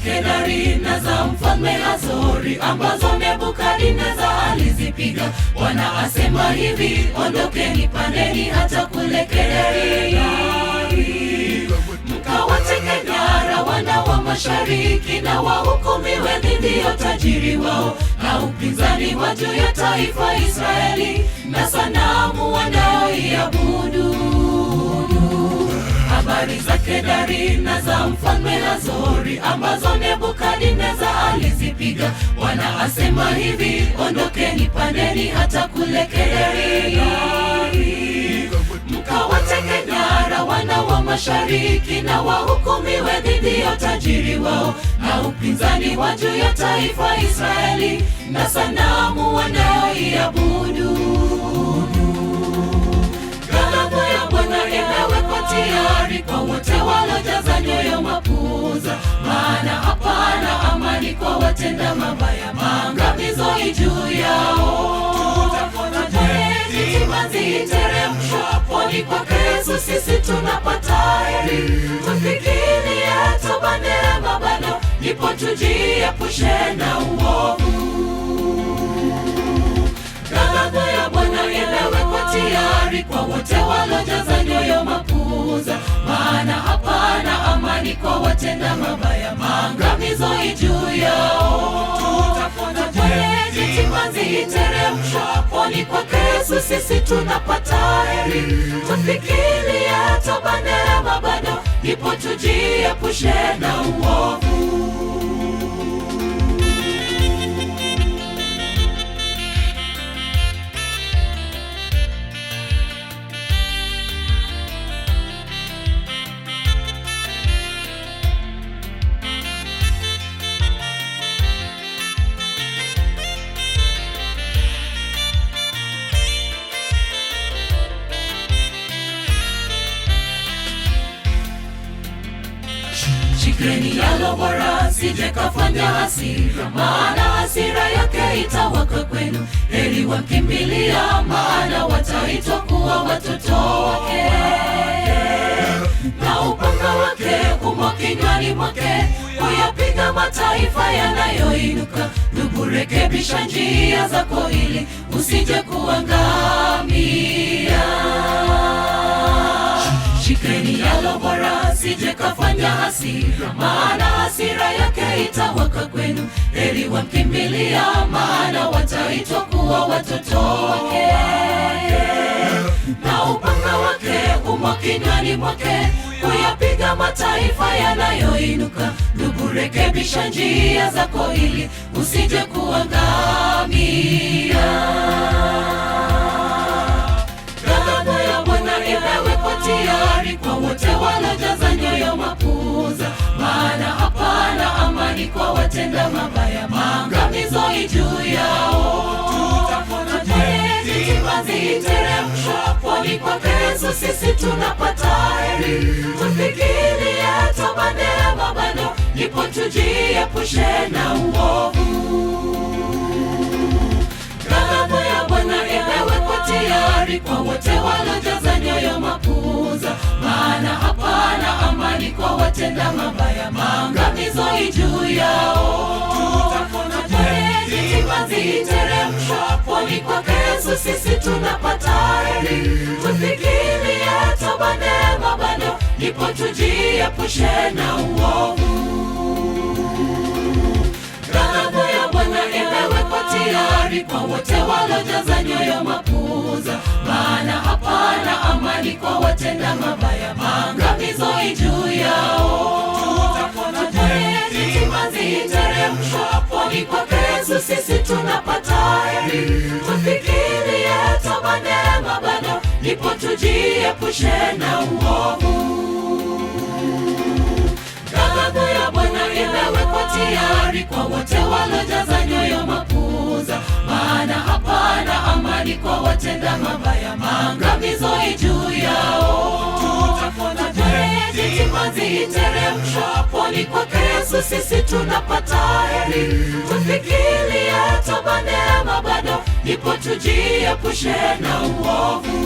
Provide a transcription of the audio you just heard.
Kedari na za mfalme Hazori, ambazo Nebukadneza alizipiga. Bwana asema hivi, ondokeni, pandeni hata kule Kedari, mkawateke nyara wana wa mashariki, na wahukumiwe dhidi ya utajiri wao na upinzani wa juu ya taifa Israeli na sanamu wanaoiabudu. Habari za Kedari na za mfalme Hazori, ambazo Nebukadneza alizipiga. Bwana asema hivi, ondokeni, pandeni hata kule Kedari, mkawateke nyara wana wa mashariki, na wahukumiwe dhidi ya utajiri wao na upinzani wa juu ya taifa Israeli na sanamu wanaoiabudu. Ghadhabu ya Bwana imewekwa tayari kwa wote walojaza nyoyo mapuuza, maana hapana amani kwa watenda mabaya, maangamizo juu yao. Timanzi iteremshwa poni kwake Yesu, sisi tunapata heri. Tufikirie toba, neema bado, ndipo tujiepushe na uovu. Ghadhabu ya Bwana imewekwa tayari kwa wote walojaza nyoyo mapuuza, maana hapana amani kwa watenda mabaya, maangamizo juu yao. Timanzi iteremshwa poni kwake Yesu, sisi tunapata heri. Tufikirie toba, neema bado, ndipo tujiepushe na uovu. Shikeni yalo bora, sije kafanya hasira, maana hasira yake itawaka kwenu. Heri wakimbilia, maana wataitwa kuwa watoto wake, na upanga wake umo kinywani mwake, kuyapiga mataifa yanayoinuka. Ndugu, rekebisha njia zako ili usije kuangamia. Shikeni yalo bora, sije kafanya hasira, maana hasira yake itawaka kwenu. Heri wakimbilia, maana wataitwa kuwa watoto wake, na upanga wake umo kinywani mwake, kuyapiga mataifa yanayoinuka. Ndugu, rekebisha njia zako ili usije kuangamia. Ghadhabu ya Bwana imewekwa tayari kwa wote walojaza nyoyo mapuuza, maana hapana amani kwa watenda mabaya, maangamizo juu yao. Timanzi iteremshwa poni kwake Yesu, sisi tunapata heri. Tufikirie toba, neema bado, ndipo tujiepushe na uovu. Ghadhabu ya Bwana imewekwa tayari kwa wote walojaza nyoyo mapuuza, maana hapana amani kwa watenda mabaya, maangamizo juu yao. Timanzi iteremshwa poni kwake Yesu, sisi tunapata heri. Tufikirie toba, neema bado, ndipo tujiepushe na uovu. Ghadhabu ya Bwana imewekwa tayari kwa wote walojaza nyoyo mapuuza, maana hapana amani kwa watenda mabaya, maangamizo juu yao. Timanzi iteremshwa poni kwake Yesu, sisi tunapata heri. Tufikirie toba, neema bado, ndipo tujiepushe na uovu. Ghadhabu ya Bwana imewekwa tayari kwa wote walojaza nyoyo mapuuza, maana hapana amani kwa watenda mabaya, maangamizo juu yao. Timanzi iteremshwa poni kwake Yesu, sisi tunapata heri. Tufikirie toba, neema bado, ndipo tujiepushe na uovu.